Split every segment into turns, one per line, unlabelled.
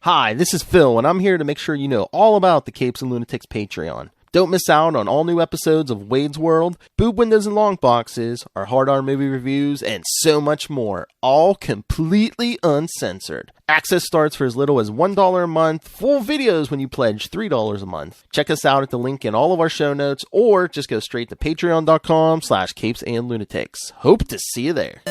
Hi, this is Phil, and I'm here to make sure you know all about the Capes and Lunatics Patreon. Don't miss out on all new episodes of Wade's World, Boob Windows and Long Boxes, our Hard R movie reviews, and so much more, all completely uncensored. Access starts for as little as $1 a month, full videos when you pledge $3 a month. Check us out at the link in all of our show notes, or just go straight to patreon.com/capesandlunatics. Hope to see you there.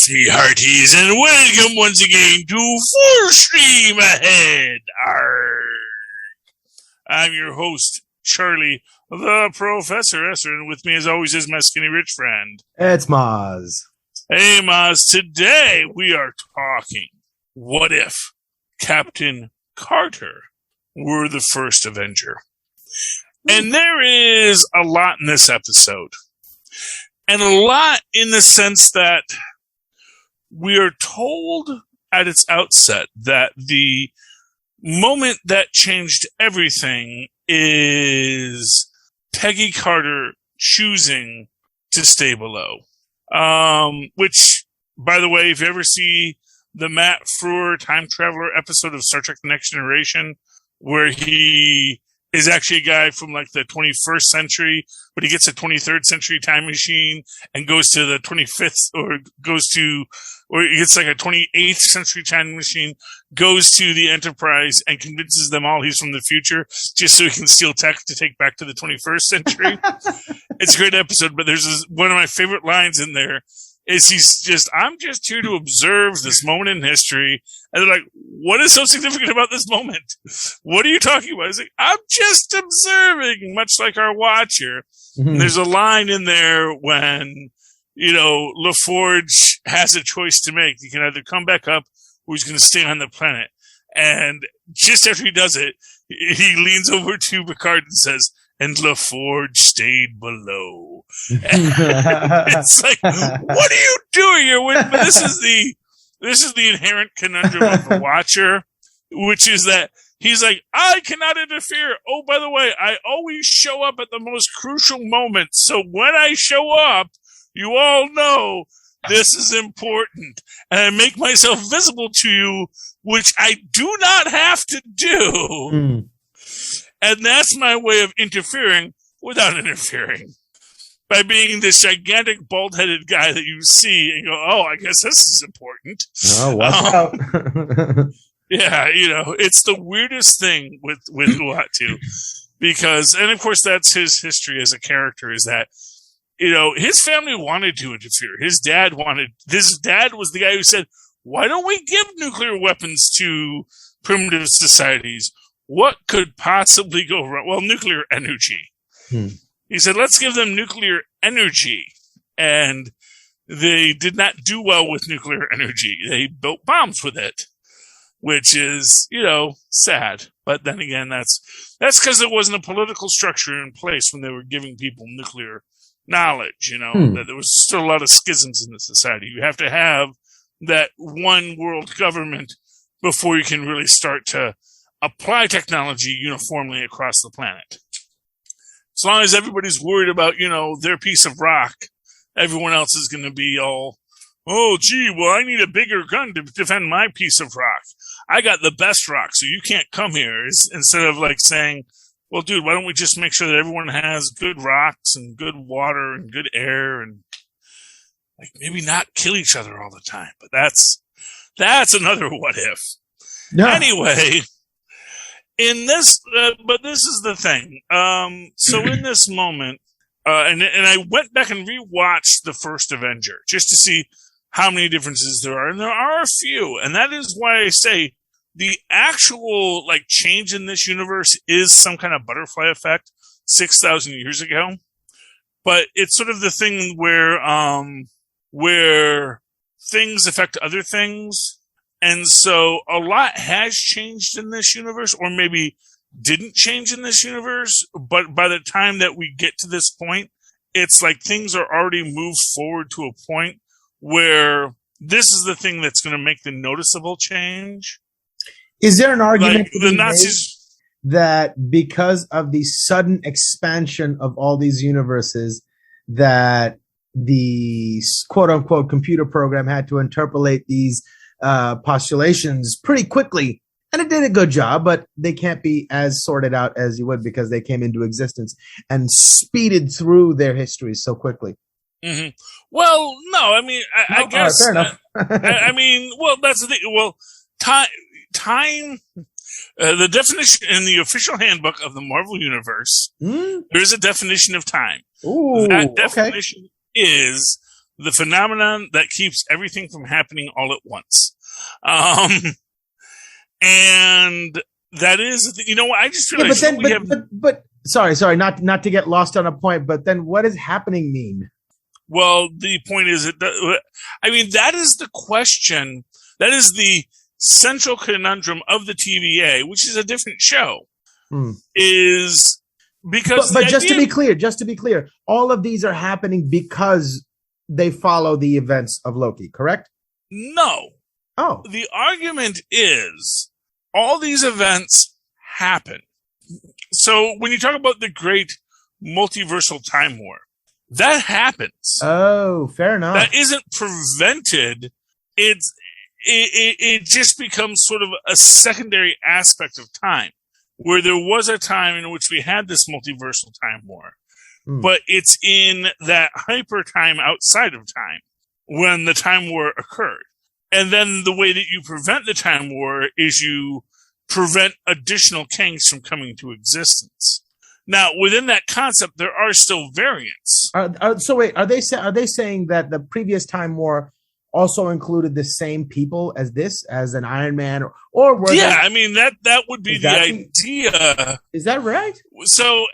Three hearties, and welcome once again to Full Stream Ahead. Arrgh. I'm your host, Charlie, the Professor Esser, and with me as always is my skinny rich friend.
It's Mozz.
Hey Mozz, today we are talking, what if Captain Carter were the first Avenger? And there is a lot in this episode. And a lot in the sense that we are told at its outset that the moment that changed everything is Peggy Carter choosing to stay below. Which, by the way, if you ever see the Matt Frewer Time Traveler episode of Star Trek The Next Generation, where he is actually a guy from like the 21st century, but he gets a 23rd century time machine and goes to the 25th, or he gets like a 28th century time machine, goes to the Enterprise and convinces them all he's from the future just so he can steal tech to take back to the 21st century. It's a great episode, but there's one of my favorite lines in there is I'm just here to observe this moment in history. And they're like, what is so significant about this moment? What are you talking about? He's like, I'm just observing, much like our watcher. Mm-hmm. There's a line in there when, LaForge has a choice to make. He can either come back up or he's going to stay on the planet. And just after he does it, he leans over to Picard and says, and LaForge stayed below. It's like, what are you doing here? But this is the inherent conundrum of the Watcher, which is that he's like, I cannot interfere. Oh, by the way, I always show up at the most crucial moments. So when I show up, you all know this is important. And I make myself visible to you, which I do not have to do. Mm. And that's my way of interfering without interfering. By being this gigantic, bald-headed guy that you see and go, oh, I guess this is important.
Oh, watch out.
Yeah, it's the weirdest thing with Uatu. Because, and of course that's his history as a character, is that, his family wanted to interfere. His dad was the guy who said, why don't we give nuclear weapons to primitive societies? What could possibly go wrong? Well, nuclear energy. He said, let's give them nuclear energy. And they did not do well with nuclear energy. They built bombs with it, which is, sad. But then again, that's because there wasn't a political structure in place when they were giving people nuclear knowledge, that there was still a lot of schisms in the society. You have to have that one world government before you can really start to apply technology uniformly across the planet. As long as everybody's worried about, their piece of rock, everyone else is going to be all, oh, gee, well, I need a bigger gun to defend my piece of rock. I got the best rock, so you can't come here. Instead of like saying, well, dude, why don't we just make sure that everyone has good rocks and good water and good air and like maybe not kill each other all the time. But that's another what if. Yeah. Anyway, in this, but this is the thing. So in this moment, and I went back and rewatched the first Avenger just to see how many differences there are, and there are a few, and that is why I say the actual change in this universe is some kind of butterfly effect 6,000 years ago, but it's sort of the thing where things affect other things. And so a lot has changed in this universe, or maybe didn't change in this universe. But by the time that we get to this point, it's like things are already moved forward to a point where this is the thing that's going to make the noticeable change.
Is there an argument
Like the Nazis
that because of the sudden expansion of all these universes, that the quote unquote computer program had to interpolate these postulations pretty quickly? And it did a good job, but they can't be as sorted out as you would because they came into existence and speeded through their histories so quickly.
Mm-hmm. Well, no, I mean, I guess.
Fair enough.
I mean, well, that's the thing. Well, time. The definition in the official handbook of the Marvel Universe, there is a definition of time.
Ooh,
that definition is the phenomenon that keeps everything from happening all at once. And that is, you know what? I just realized sorry, not to get lost on a point, but then what does happening mean? Well, the point is, that is the question. That is the central conundrum of the TVA, which is a different show, is because.
But just to be clear, all of these are happening because they follow the events of Loki, correct?
No.
Oh.
The argument is all these events happen. So when you talk about the great multiversal time war, that happens.
Oh, fair enough.
That isn't prevented. It just becomes sort of a secondary aspect of time, where there was a time in which we had this multiversal time war, but it's in that hyper time outside of time when the time war occurred. And then the way that you prevent the time war is you prevent additional kings from coming to existence. Now, within that concept, there are still variants.
So wait, are they saying that the previous time war also included the same people as an Iron Man, or were
I mean that would be the idea.
Is that right?
So,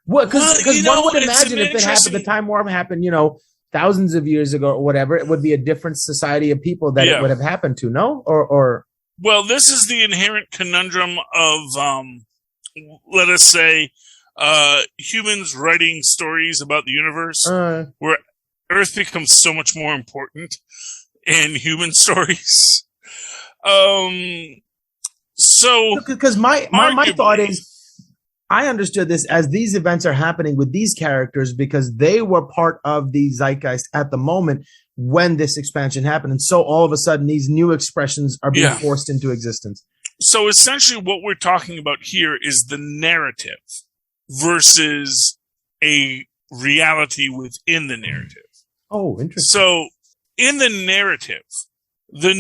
because one would imagine if it happened, the time war happened, thousands of years ago or whatever, it would be a different society of people that it would have happened to. No, or
well, this is the inherent conundrum of, let us say, humans writing stories about the universe, where Earth becomes so much more important in human stories. So,
because my thought is, I understood this as these events are happening with these characters because they were part of the zeitgeist at the moment when this expansion happened, and so all of a sudden these new expressions are being forced into existence.
So essentially, what we're talking about here is the narrative versus a reality within the narrative.
Oh, interesting.
So, in the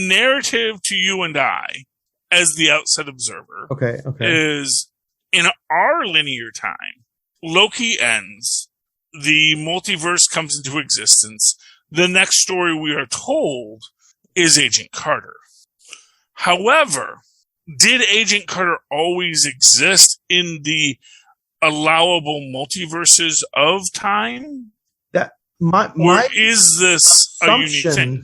narrative to you and I, as the outside observer, is in our linear time, Loki ends, the multiverse comes into existence. The next story we are told is Agent Carter. However, did Agent Carter always exist in the allowable multiverses of time?
Or
is this a unique thing?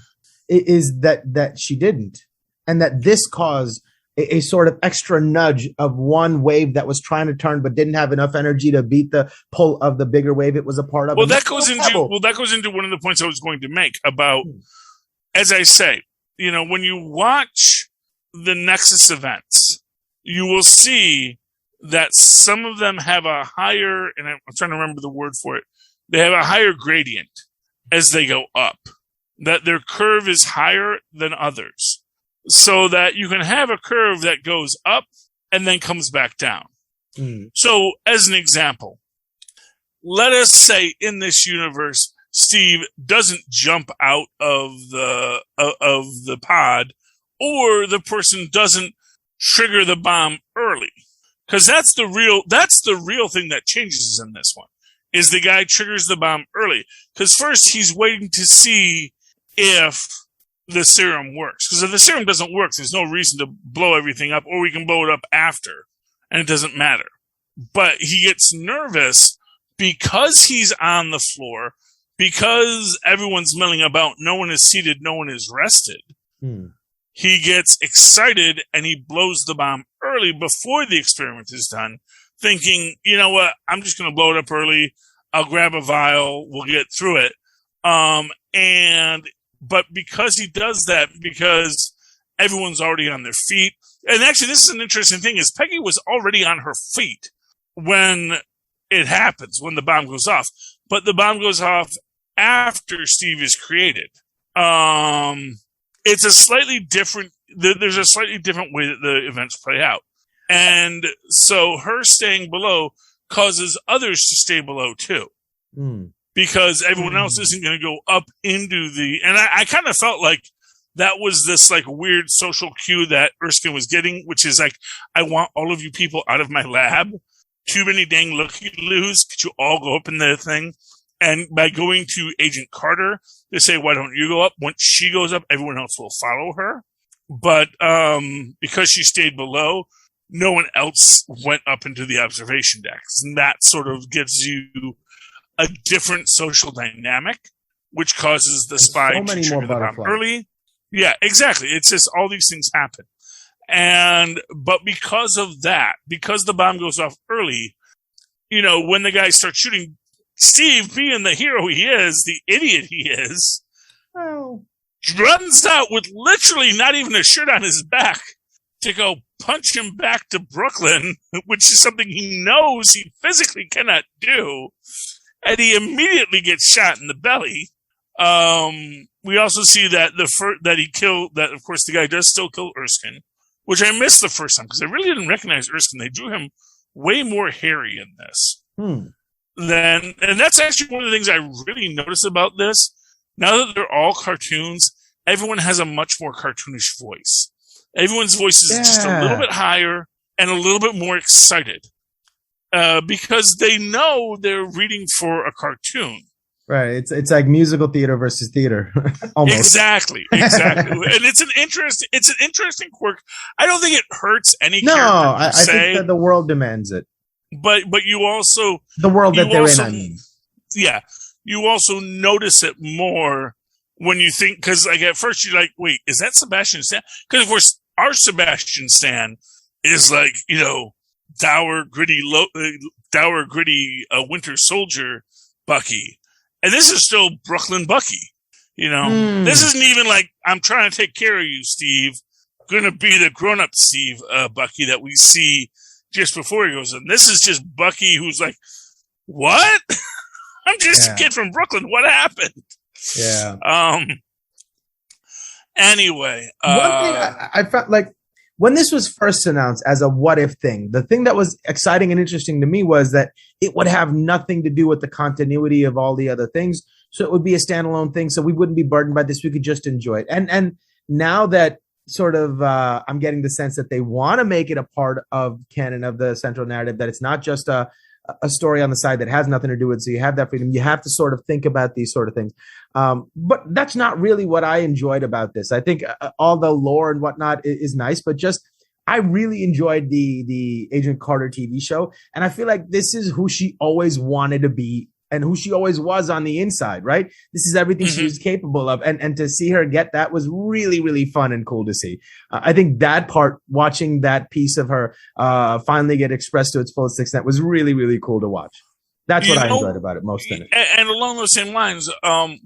Is that she didn't, and that this caused a sort of extra nudge of one wave that was trying to turn but didn't have enough energy to beat the pull of the bigger wave it was a part of.
Well, that goes into one of the points I was going to make about, as I say, when you watch the Nexus events, you will see that some of them have a higher, and I'm trying to remember the word for it, they have a higher gradient as they go up, that their curve is higher than others, so that you can have a curve that goes up and then comes back down. So, as an example, let us say in this universe, Steve doesn't jump out of the pod, or the person doesn't trigger the bomb early, because that's the real thing that changes in this one. Is the guy triggers the bomb early. Because first he's waiting to see if the serum works. Because if the serum doesn't work, there's no reason to blow everything up, or we can blow it up after, and it doesn't matter. But he gets nervous because he's on the floor, because everyone's milling about, no one is seated, no one is rested. he gets excited and he blows the bomb early before the experiment is done, thinking, you know what, I'm just going to blow it up early. I'll grab a vial. We'll get through it. But because he does that, because everyone's already on their feet, and actually this is an interesting thing, is Peggy was already on her feet when it happens, when the bomb goes off. But the bomb goes off after Steve is created. It's a slightly different, there's a slightly different way that the events play out. And so her staying below causes others to stay below too. Because everyone else isn't going to go up into the, and I kind of felt like that was this like weird social cue that Erskine was getting, which is like, I want all of you people out of my lab. Too many dang looky-loos. Could you all go up in the thing? And by going to Agent Carter, they say, why don't you go up? Once she goes up, everyone else will follow her. But because she stayed below, no one else went up into the observation decks. And that sort of gives you a different social dynamic, which causes the spy to trigger the bomb early. Yeah, exactly. It's just all these things happen. But because of that, because the bomb goes off early, you know, when the guy starts shooting, Steve, being the hero he is, the idiot he is, runs out with literally not even a shirt on his back to go punch him back to Brooklyn, which is something he knows he physically cannot do. And he immediately gets shot in the belly. We also see that that of course the guy does still kill Erskine, which I missed the first time because I really didn't recognize Erskine. They drew him way more hairy in this. And that's actually one of the things I really noticed about this. Now that they're all cartoons, everyone has a much more cartoonish voice. Everyone's voice is just a little bit higher and a little bit more excited. Because they know they're reading for a cartoon.
Right. It's like musical theater versus theater. Almost.
Exactly. And it's an interesting quirk. I don't think it hurts any character. No,
I think that the world demands it.
But you also
the world that they're in, I mean.
Yeah. You also notice it more when you think, because like at first you're like, wait, is that Sebastian Stan? Because of course our Sebastian Stan is like, you know, dour, gritty Winter Soldier Bucky. And this is still Brooklyn Bucky. You know, This isn't even like, I'm trying to take care of you, Steve. Gonna be the grown-up Steve, Bucky that we see just before he goes in. This is just Bucky who's like, what? I'm just a kid from Brooklyn. What happened?
Yeah.
Anyway.
One thing I felt like, when this was first announced as a what if thing, the thing that was exciting and interesting to me was that it would have nothing to do with the continuity of all the other things. So it would be a standalone thing. So we wouldn't be burdened by this. We could just enjoy it. And now that sort of I'm getting the sense that they want to make it a part of canon of the central narrative, that it's not just a story on the side that has nothing to do with it. So you have that freedom. You have to sort of think about these sort of things. But that's not really what I enjoyed about this. I think all the lore and whatnot is nice, but just I really enjoyed the Agent Carter TV show. And I feel like this is who she always wanted to be and who she always was on the inside, right? This is everything she was capable of. And to see her get that was really, really fun and cool to see. I think that part, watching that piece of her finally get expressed to its fullest extent was really, really cool to watch. That's what I enjoyed about it most in it.
And along those same lines,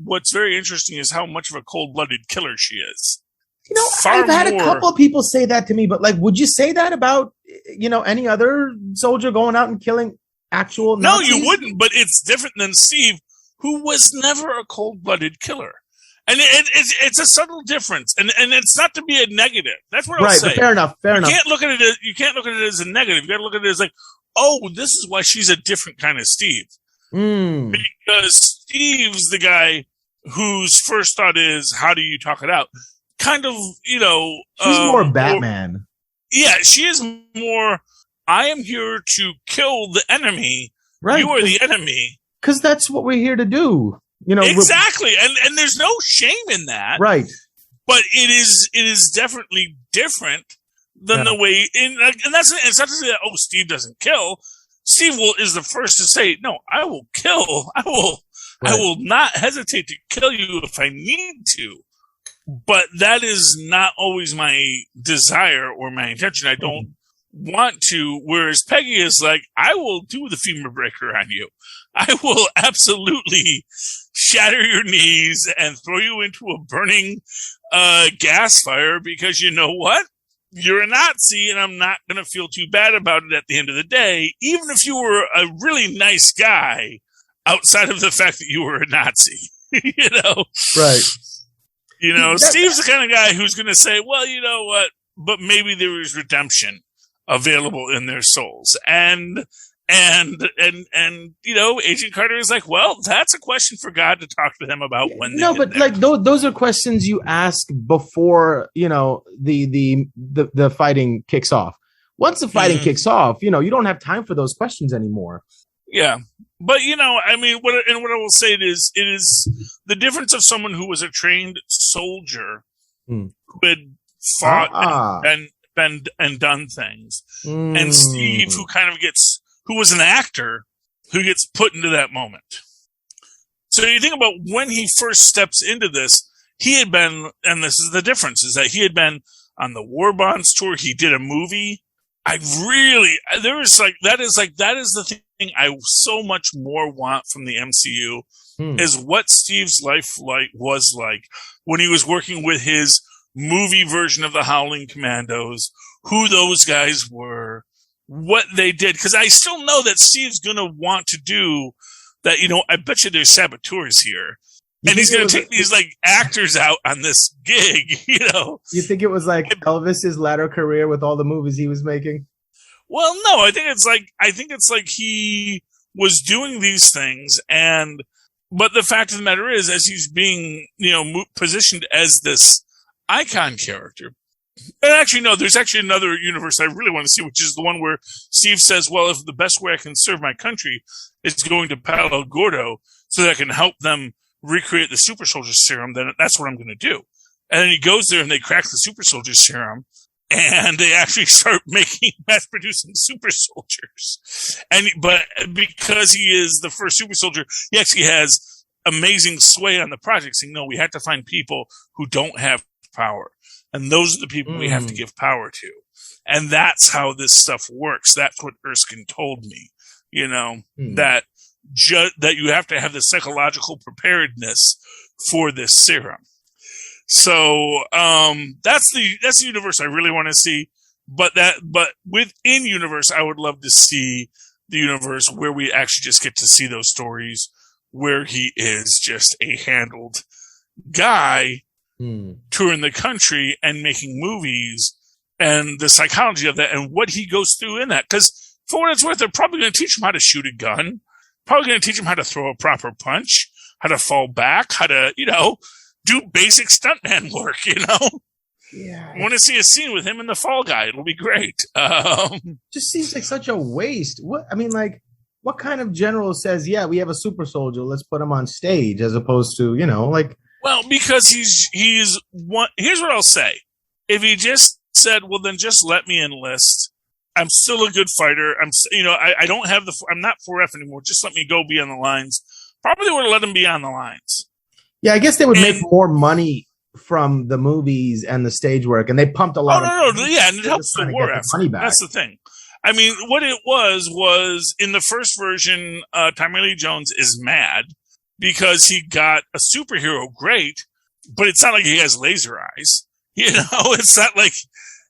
what's very interesting is how much of a cold-blooded killer she is.
You know, I've had a couple of people say that to me, but like, would you say that about, you know, any other soldier going out and killing actual Nazis?
No, you wouldn't, but it's different than Steve, who was never a cold-blooded killer. And it's a subtle difference, and it's not to be a negative. That's what I'll say.
Right, fair enough.
You can't look at it as a negative. You got to look at it as like, oh, this is why she's a different kind of Steve. Because Steve's the guy whose first thought is, how do you talk it out? Kind of, you know.
She's more Batman.
She is more, I am here to kill the enemy. Right. You are the enemy.
Because that's what we're here to do. You know,
exactly. And there's no shame in that.
Right.
But it is definitely different than the way, and that's, it's not to say that, oh, Steve doesn't kill. Steve is the first to say, no, I will kill. I will not hesitate to kill you if I need to. But that is not always my desire or my intention. I don't want to. Whereas Peggy is like, I will do the femur breaker on you. I will absolutely shatter your knees and throw you into a burning gas fire because you know what? You're a Nazi and I'm not going to feel too bad about it at the end of the day, even if you were a really nice guy outside of the fact that you were a Nazi, you know?
Right.
You know, Steve's the kind of guy who's going to say, well, you know what? But maybe there is redemption available in their souls. And you know, Agent Carter is like, well, that's a question for God to talk to them about when they
no,
get
but
there.
like those are questions you ask before, you know, the fighting kicks off. Once the fighting kicks off, you know, you don't have time for those questions anymore.
Yeah. But, you know, I mean, what I will say it is the difference of someone who was a trained soldier who had fought and done things, and Steve, who was an actor who gets put into that moment. So you think about when he first steps into this, he had been, and this is the difference, is that he had been on the War Bonds tour. He did a movie. That is the thing I so much more want from the MCU is what Steve's life was like when he was working with his movie version of the Howling Commandos, who those guys were, what they did. Because I still know that Steve's going to want to do that. You know, I bet you there's saboteurs here. And he's going to take these like actors out on this gig, you know.
You think it was like Elvis's latter career with all the movies he was making?
Well, no, I think it's like he was doing these things, but the fact of the matter is, as he's being, you know, positioned as this icon character. And actually, no, there's actually another universe I really want to see, which is the one where Steve says, well, if the best way I can serve my country is going to Palo Gordo so that I can help them recreate the super soldier serum, then that's what I'm going to do. And then he goes there and they crack the super soldier serum and they actually start mass producing super soldiers. But because he is the first super soldier, he actually has amazing sway on the project, saying, no, we have to find people who don't have power. And those are the people we have to give power to. And that's how this stuff works. That's what Erskine told me, you know, that you have to have the psychological preparedness for this serum. So, that's the universe I really want to see. But within universe, I would love to see the universe where we actually just get to see those stories where he is just a handled guy touring the country and making movies, and the psychology of that and what he goes through in that. Because for what it's worth, they're probably going to teach him how to shoot a gun, probably going to teach him how to throw a proper punch, how to fall back, how to, you know, do basic stuntman work, you know?
Yeah.
I want to see a scene with him and the Fall Guy. It'll be great.
Just seems like such a waste. What kind of general says, yeah, we have a super soldier, let's put him on stage, as opposed to, you know, like...
Well, because here's what I'll say. If he just said, well, then just let me enlist. I'm still a good fighter. I'm not 4F anymore. Just let me go be on the lines. Probably would have let him be on the lines.
Yeah, I guess they would make more money from the movies and the stage work, and they pumped a lot.
And it helps the war effort.
Money back.
That's the thing. I mean, what it was in the first version, Tommy Lee Jones is mad because he got a superhero great, but it's not like he has laser eyes. You know, it's not like,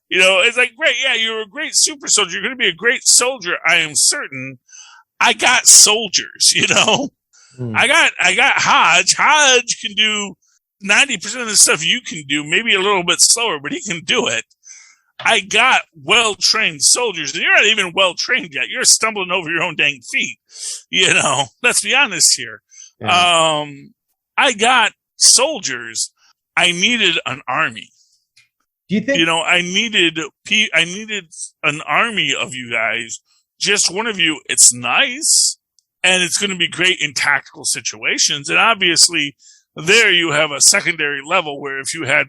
you know, it's like, great, yeah, you're a great super soldier. You're going to be a great soldier, I am certain. I got soldiers, you know. I got Hodge. Hodge can do 90% of the stuff you can do, maybe a little bit slower, but he can do it. I got well-trained soldiers, and you're not even well-trained yet. You're stumbling over your own dang feet. You know, let's be honest here. Yeah. I got soldiers. I needed an army.
Do you think?
You know, I needed an army of you guys. Just one of you. It's nice, and it's going to be great in tactical situations. And obviously, there you have a secondary level where if you had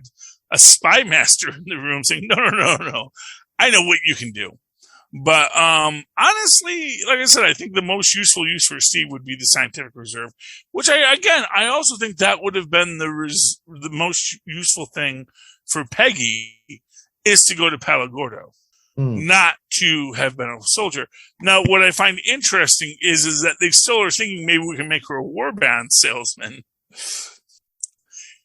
a spy master in the room saying, no, I know what you can do. But honestly, like I said, I think the most useful use for Steve would be the scientific reserve, which I also think that would have been the most useful thing for Peggy is to go to Palo Gordo, not to have been a soldier. Now, what I find interesting is that they still are thinking maybe we can make her a warband salesman,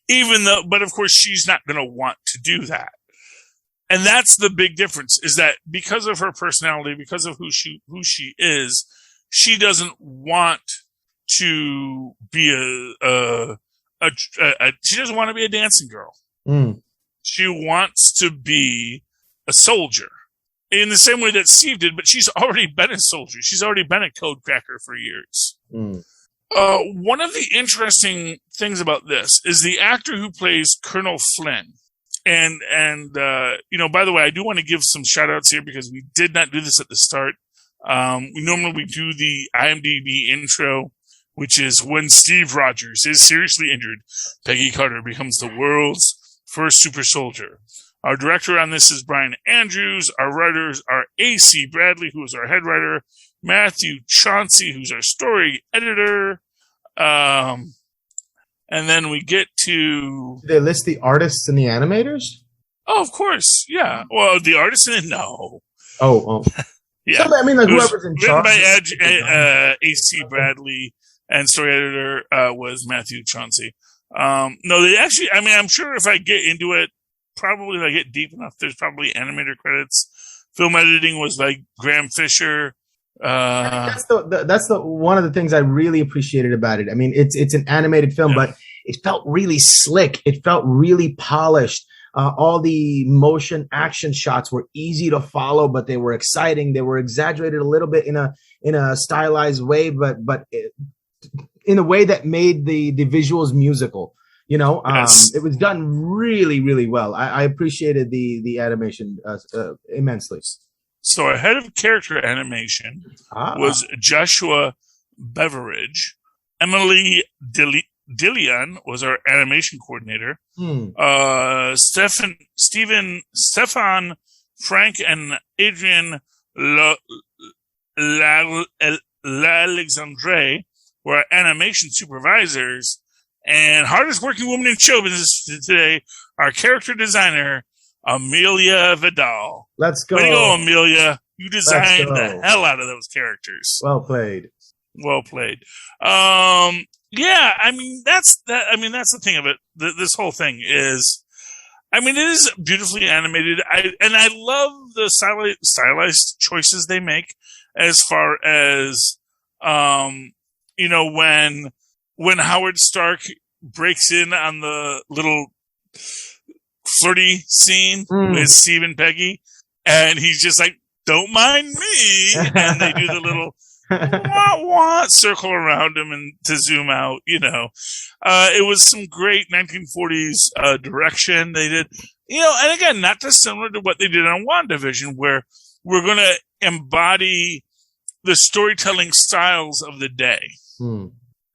but of course she's not going to want to do that. And that's the big difference, is that because of her personality, because of who she is, she doesn't want to be she doesn't want to be a dancing girl. She wants to be a soldier in the same way that Steve did, but she's already been a soldier. She's already been a code cracker for years. One of the interesting things about this is the actor who plays Colonel Flynn. And by the way, I do want to give some shout outs here because we did not do this at the start. We normally do the IMDb intro, which is when Steve Rogers is seriously injured, Peggy Carter becomes the world's first super soldier. Our director on this is Brian Andrews. Our writers are A.C. Bradley, who is our head writer, Matthew Chauncey, who's our story editor. And then we get to...
Do they list the artists and the animators?
Oh, of course. Yeah. Well, the artists no.
Oh.
Yeah.
So, I mean, like whoever's in charge.
Written by A.C. Bradley, and story editor was Matthew Chauncey. No, they actually, I mean, I'm sure if I get into it, probably if I get deep enough, there's probably animator credits. Film editing was like Graham Fisher.
That's the one of the things I really appreciated about it. I mean, it's an animated film, but it felt really slick. It felt really polished. All the motion action shots were easy to follow, but they were exciting. They were exaggerated a little bit in a stylized way, but in a way that made the visuals musical. You know, It was done really, really well. I appreciated the animation immensely.
So our head of character animation was Joshua Beveridge. Emily Dillion was our animation coordinator. Stefan Frank and Adrian L'Alexandre were our animation supervisors. And hardest working woman in show business today, our character designer, Amelia Vidal.
Let's go.
Way to go, Amelia. You designed the hell out of those characters.
Well played.
Well played. Yeah, I mean, that's the thing of it. This whole thing is, I mean, it is beautifully animated. I love the stylized choices they make as far as, when Howard Stark breaks in on the little flirty scene with Steve and Peggy, and he's just like, "Don't mind me," and they do the little wah circle around him and to zoom out. It was some great 1940s direction they did. And again, not dissimilar to what they did on WandaVision, where we're going to embody the storytelling styles of the day.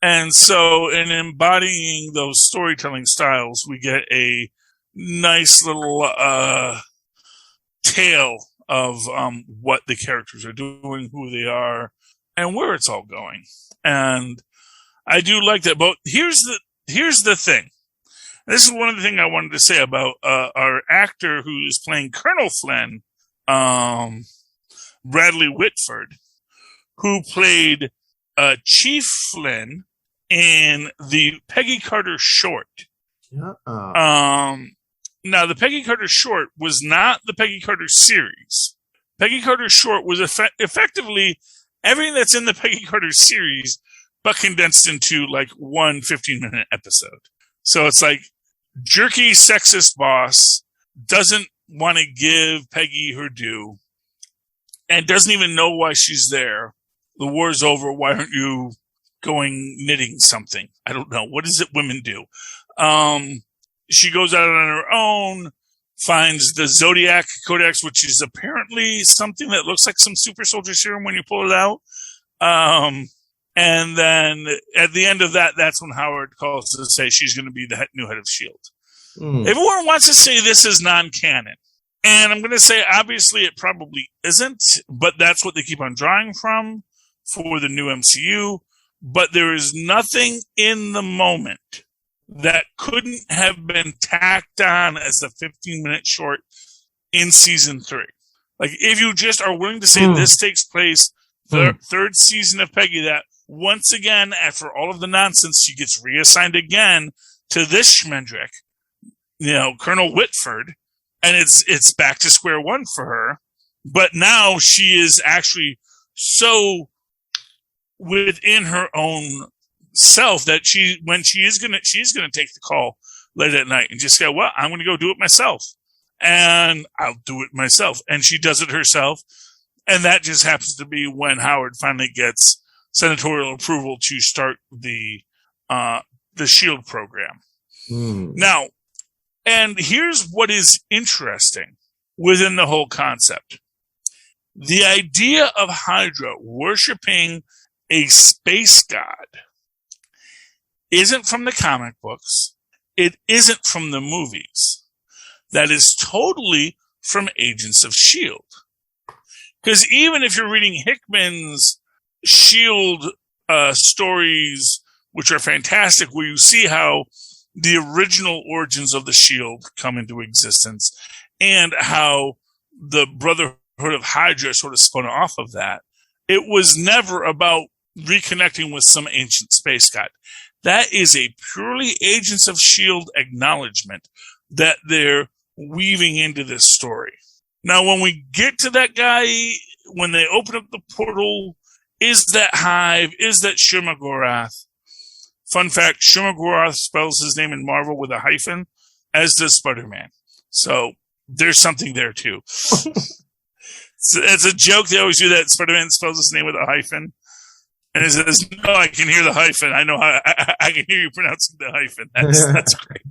And so in embodying those storytelling styles, we get a nice little tale of what the characters are doing, who they are, and where it's all going. And I do like that. But here's the thing. This is one of the things I wanted to say about our actor who is playing Colonel Flynn, Bradley Whitford, who played Chief Flynn in the Peggy Carter short. Now, the Peggy Carter short was not the Peggy Carter series. Peggy Carter short was effectively everything that's in the Peggy Carter series, but condensed into like one 15-minute episode. So it's like jerky sexist boss doesn't want to give Peggy her due and doesn't even know why she's there. The war's over. Why aren't you going knitting something? I don't know. What is it women do? She goes out on her own, finds the Zodiac Codex, which is apparently something that looks like some super soldier serum when you pull it out. And then at the end of that, that's when Howard calls to say she's going to be the new head of S.H.I.E.L.D. Everyone wants to say this is non-canon. And I'm going to say, obviously, it probably isn't, but that's what they keep on drawing from for the new MCU. But there is nothing in the moment that couldn't have been tacked on as a 15-minute short in season 3. Like, if you just are willing to say this takes place the third season of Peggy, that once again, after all of the nonsense, she gets reassigned again to this Schmendrick, Colonel Whitford, and it's back to square one for her. But now she is actually so within her own self that she's gonna take the call late at night and just go, well, I'm gonna go do it myself, and I'll do it myself, and she does it herself, and that just happens to be when Howard finally gets senatorial approval to start the SHIELD program. Now, and here's what is interesting within the whole concept: the idea of Hydra worshiping a space god isn't from the comic books. It isn't from the movies. That is totally from Agents of S.H.I.E.L.D. Because even if you're reading Hickman's S.H.I.E.L.D. Stories, which are fantastic, where you see how the original origins of the S.H.I.E.L.D. come into existence and how the Brotherhood of Hydra sort of spun off of that, it was never about reconnecting with some ancient space god. That is a purely Agents of S.H.I.E.L.D. acknowledgement that they're weaving into this story. Now, when we get to that guy, when they open up the portal, is that Hive? Is that Shuma-Gorath? Fun fact, Shuma-Gorath spells his name in Marvel with a hyphen, as does Spider-Man. So there's something there, too. It's a joke. They always do that. Spider-Man spells his name with a hyphen. And he says, no, I can hear the hyphen. I know how I can hear you pronouncing the hyphen. That's great.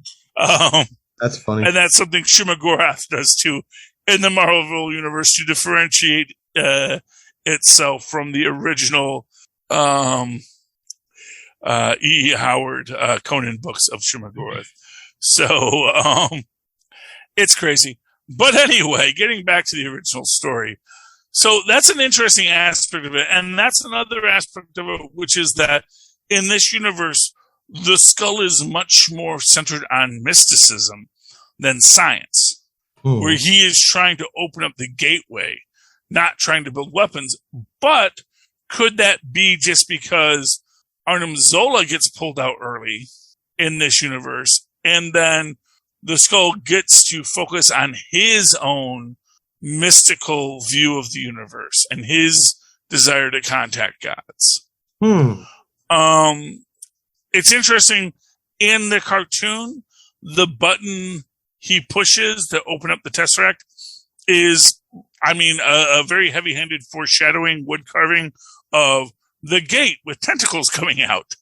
That's funny.
And that's something Shuma-Gorath does, too, in the Marvel Universe to differentiate itself from the original E. Howard Conan books of Shuma-Gorath. So it's crazy. But anyway, getting back to the original story. So that's an interesting aspect of it. And that's another aspect of it, which is that in this universe, the Skull is much more centered on mysticism than science, where he is trying to open up the gateway, not trying to build weapons. But could that be just because Arnim Zola gets pulled out early in this universe, and then the Skull gets to focus on his own mystical view of the universe and his desire to contact gods? It's interesting. In the cartoon, the button he pushes to open up the Tesseract is, a very heavy-handed foreshadowing wood carving of the gate with tentacles coming out.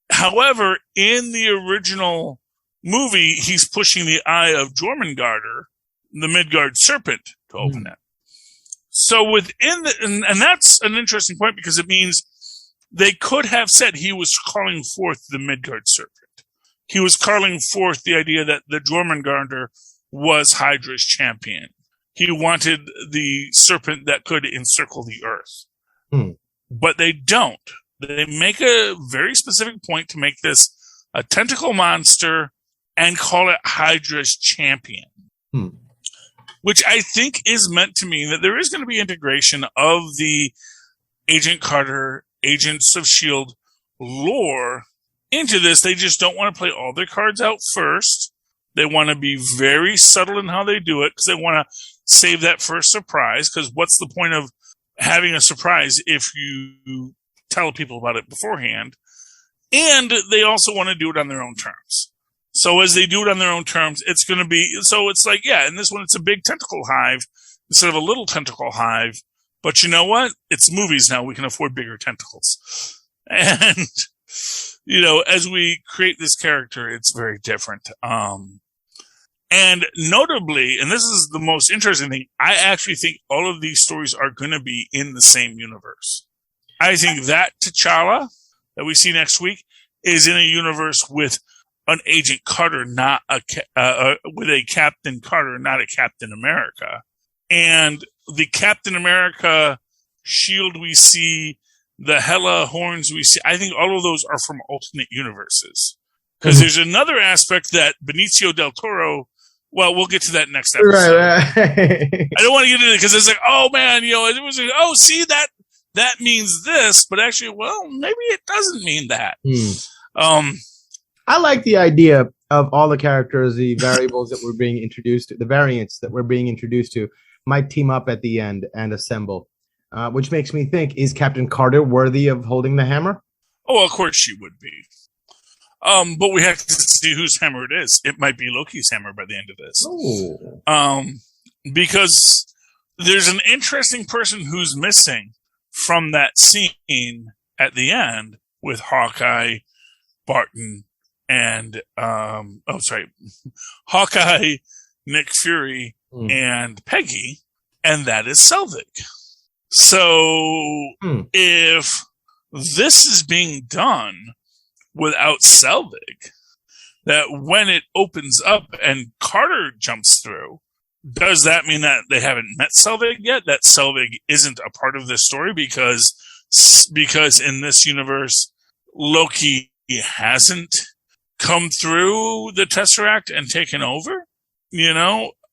However, in the original movie, he's pushing the eye of Jormungandr, the Midgard serpent, to open it. So within and that's an interesting point, because it means they could have said he was calling forth the Midgard serpent. He was calling forth the idea that the Jormungandr was Hydra's champion. He wanted the serpent that could encircle the earth. But they don't. They make a very specific point to make this a tentacle monster and call it Hydra's champion. Which I think is meant to mean that there is going to be integration of the Agent Carter, Agents of S.H.I.E.L.D. lore into this. They just don't want to play all their cards out first. They want to be very subtle in how they do it, because they want to save that for a surprise. Because what's the point of having a surprise if you tell people about it beforehand? And they also want to do it on their own terms. So as they do it on their own terms, it's going to be, so it's like, yeah, in this one, it's a big tentacle hive instead of a little tentacle hive. But you know what? It's movies now. We can afford bigger tentacles. And, as we create this character, it's very different. And notably, and this is the most interesting thing, I actually think all of these stories are going to be in the same universe. I think that T'Challa that we see next week is in a universe with an Agent Carter, not with a Captain Carter, not a Captain America. And the Captain America shield we see, the Hela horns we see, I think all of those are from alternate universes. Because there's another aspect that Benicio del Toro, well, we'll get to that next episode.
Right.
I don't want to get into it because it's like, oh man, it was like, oh, see, that means this, but actually, well, maybe it doesn't mean that.
I like the idea of all the characters, the variables that we're being introduced to, the variants that we're being introduced to, might team up at the end and assemble, which makes me think: is Captain Carter worthy of holding the hammer?
Oh, of course she would be. But we have to see whose hammer it is. It might be Loki's hammer by the end of this.
Oh.
Because there's an interesting person who's missing from that scene at the end with Hawkeye, Barton, and Hawkeye, Nick Fury, and Peggy, and that is Selvig. So if this is being done without Selvig, that when it opens up and Carter jumps through, does that mean that they haven't met Selvig yet? That Selvig isn't a part of this story because in this universe, Loki hasn't come through the Tesseract and taken over?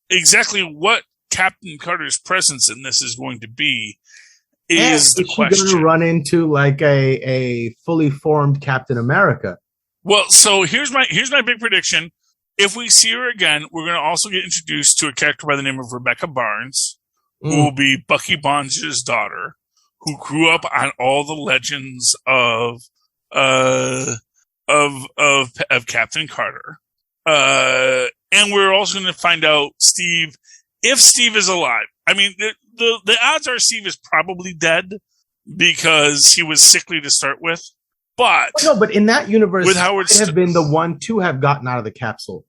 Exactly what Captain Carter's presence in this is going to be is the question. Is she going
to run into like a fully formed Captain America?
Well, so here's my big prediction. If we see her again, we're going to also get introduced to a character by the name of Rebecca Barnes, who will be Bucky Barnes' daughter, who grew up on all the legends of Captain Carter. And we're also going to find out if Steve is alive. I mean, the odds are Steve is probably dead because he was sickly to start with. But
but in that universe,
with Howard
have been the one to have gotten out of the capsule.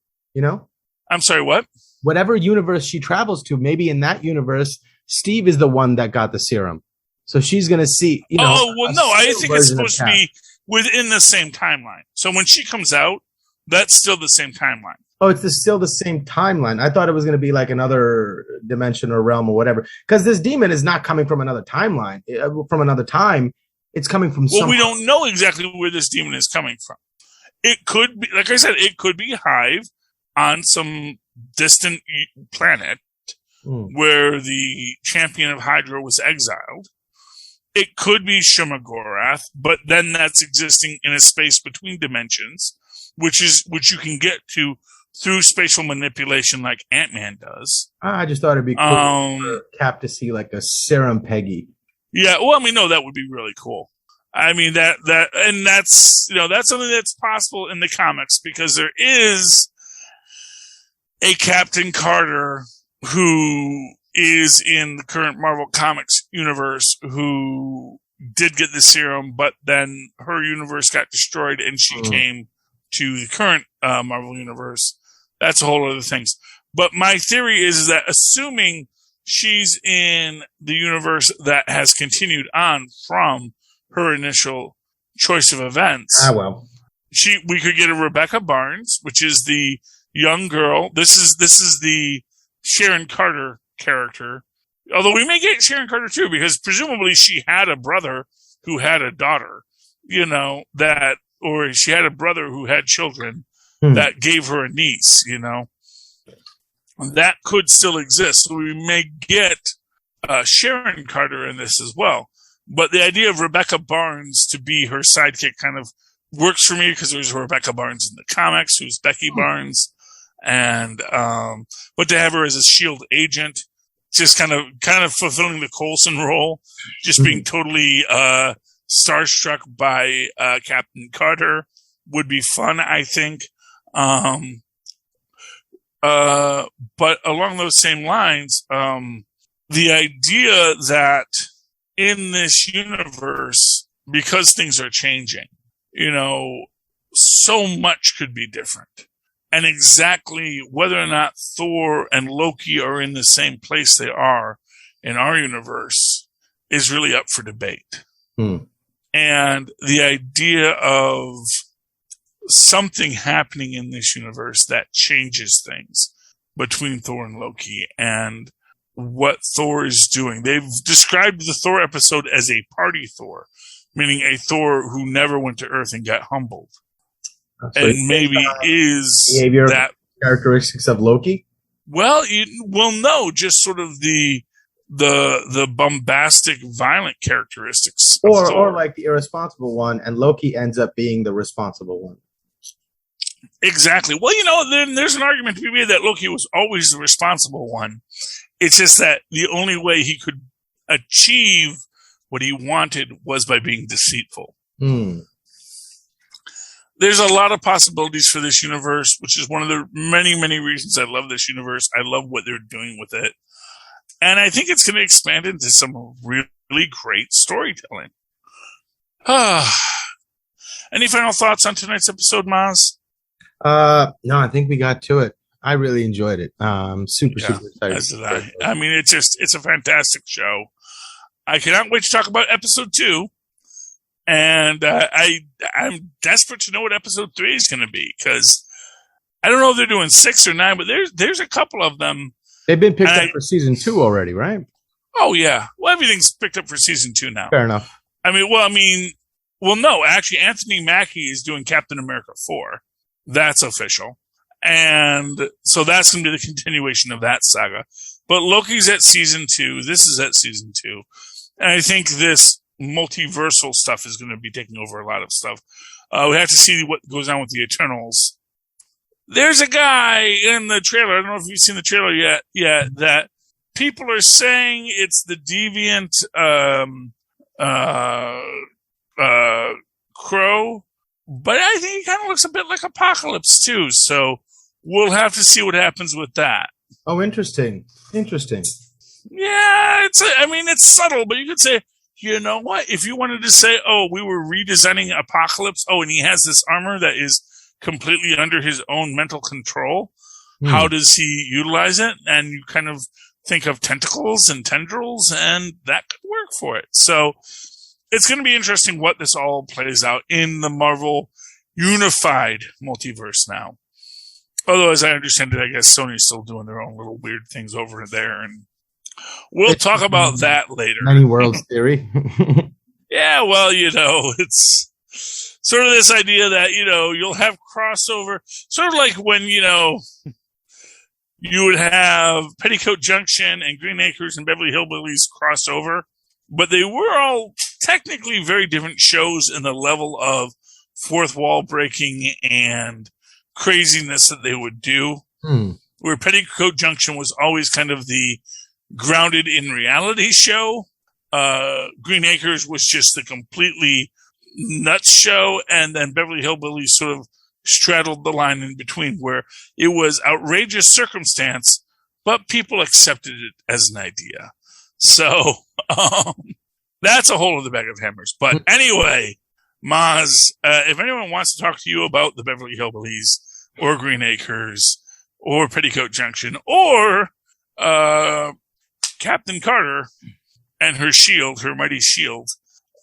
I'm sorry, what?
Whatever universe she travels to, maybe in that universe, Steve is the one that got the serum. So she's going to see.
Oh well, no, I think it's supposed to be within the same timeline. So when she comes out, that's still the same timeline.
Oh, it's still the same timeline. I thought it was going to be like another dimension or realm or whatever. Because this demon is not coming from another timeline, from another time. It's coming from somewhere.
Well, we don't know exactly where this demon is coming from. It could be, like I said, it could be Hive on some distant planet where the champion of Hydra was exiled. It could be Shumagorath, but then that's existing in a space between dimensions, which you can get to through spatial manipulation like Ant-Man does.
I just thought it'd be cool for Cap to see like a serum Peggy.
Yeah, well, I mean, no, that would be really cool. I mean, that's something that's possible in the comics because there is a Captain Carter who is in the current Marvel Comics universe who did get the serum, but then her universe got destroyed and she came to the current Marvel universe. That's a whole other thing. But my theory is that assuming she's in the universe that has continued on from her initial choice of events. We could get a Rebecca Barnes, which is the young girl. This is the Sharon Carter character. Although we may get Sharon Carter too, because presumably she had a brother who had a daughter, or she had a brother who had children that gave her a niece, That could still exist. So we may get Sharon Carter in this as well. But the idea of Rebecca Barnes to be her sidekick kind of works for me because there's Rebecca Barnes in the comics, who's Becky Barnes. And but to have her as a S.H.I.E.L.D. agent, just kind of fulfilling the Coulson role, just being totally starstruck by Captain Carter would be fun, I think. But along those same lines, the idea that in this universe, because things are changing, so much could be different. And exactly whether or not Thor and Loki are in the same place they are in our universe is really up for debate. And the idea of something happening in this universe that changes things between Thor and Loki and what Thor is doing. They've described the Thor episode as a party Thor, meaning a Thor who never went to Earth and got humbled. So and maybe is
behavior
that
characteristics of Loki?
Well, no, just sort of the bombastic, violent characteristics,
or like the irresponsible one, and Loki ends up being the responsible one.
Exactly. Well, then there's an argument to be made that Loki was always the responsible one. It's just that the only way he could achieve what he wanted was by being deceitful. There's a lot of possibilities for this universe, which is one of the many, many reasons I love this universe. I love what they're doing with it. And I think it's going to expand into some really great storytelling. Any final thoughts on tonight's episode, Mozz?
No, I think we got to it. I really enjoyed it. Super excited.
As did I. I mean, it's a fantastic show. I cannot wait to talk about episode 2. And I'm desperate to know what episode 3 is going to be, because I don't know if they're doing 6 or 9, but there's a couple of them.
They've been picked up for season 2 already, right?
Oh, yeah. Well, everything's picked up for season 2 now.
Fair enough.
No, actually, Anthony Mackie is doing Captain America 4. That's official. And so that's going to be the continuation of that saga. But Loki's at season 2. This is at season 2. And I think this multiversal stuff is going to be taking over a lot of stuff. We have to see what goes on with the Eternals. There's a guy in the trailer, I don't know if you've seen the trailer yet, that people are saying it's the deviant Crow, but I think he kind of looks a bit like Apocalypse too, so we'll have to see what happens with that.
Oh, interesting.
Yeah, it's subtle, but you could say, you know what? If you wanted to say, we were redesigning Apocalypse, and he has this armor that is completely under his own mental control, how does he utilize it? And you kind of think of tentacles and tendrils, and that could work for it. So it's going to be interesting what this all plays out in the Marvel unified multiverse now. Although, as I understand it, I guess Sony's still doing their own little weird things over there, and we'll talk about that later.
Many worlds theory.
Yeah, well, it's sort of this idea that, you'll have crossover, sort of like when, you would have Petticoat Junction and Green Acres and Beverly Hillbillies cross over, but they were all technically very different shows in the level of fourth wall breaking and craziness that they would do. Where Petticoat Junction was always kind of the grounded in reality show. Green Acres was just a completely nuts show, and then Beverly Hillbillies sort of straddled the line in between, where it was outrageous circumstance, but people accepted it as an idea. So that's a whole other bag of hammers. But anyway, Mozz, if anyone wants to talk to you about the Beverly Hillbillies or Green Acres or Petticoat Junction or Captain Carter and her shield, her mighty shield,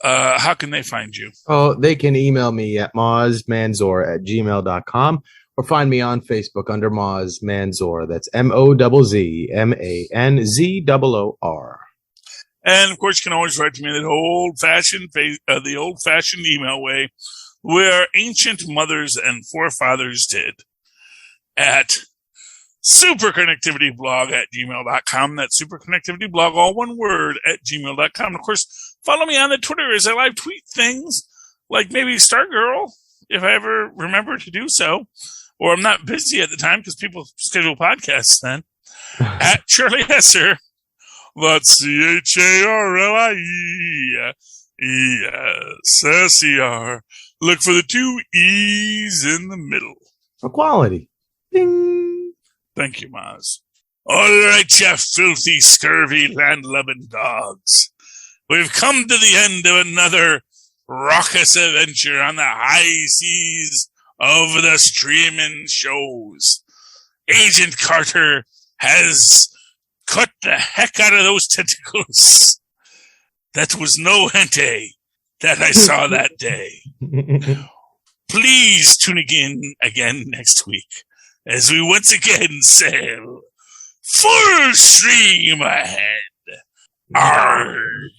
how can they find you?
Oh, they can email me at mozzmanzor@gmail.com or find me on Facebook under Mozz Manzor. That's MOZZMANZOOR.
And of course, you can always write to me the old-fashioned email way, where ancient mothers and forefathers did, at superconnectivityblog@gmail.com. That's superconnectivityblog, all one word, @gmail.com. Of course, follow me on the Twitter as I live tweet things like maybe Stargirl, if I ever remember to do so, or I'm not busy at the time because people schedule podcasts then. At Charlie Hesser. That's CharlieEsser. Look for the 2 E's in the middle.
Equality. Ding.
Thank you, Mozz. All right, you filthy, scurvy, land-loving dogs. We've come to the end of another raucous adventure on the high seas of the streaming shows. Agent Carter has cut the heck out of those tentacles. That was no hente that I saw that day. please tune again next week as we once again sail full stream ahead. Arg.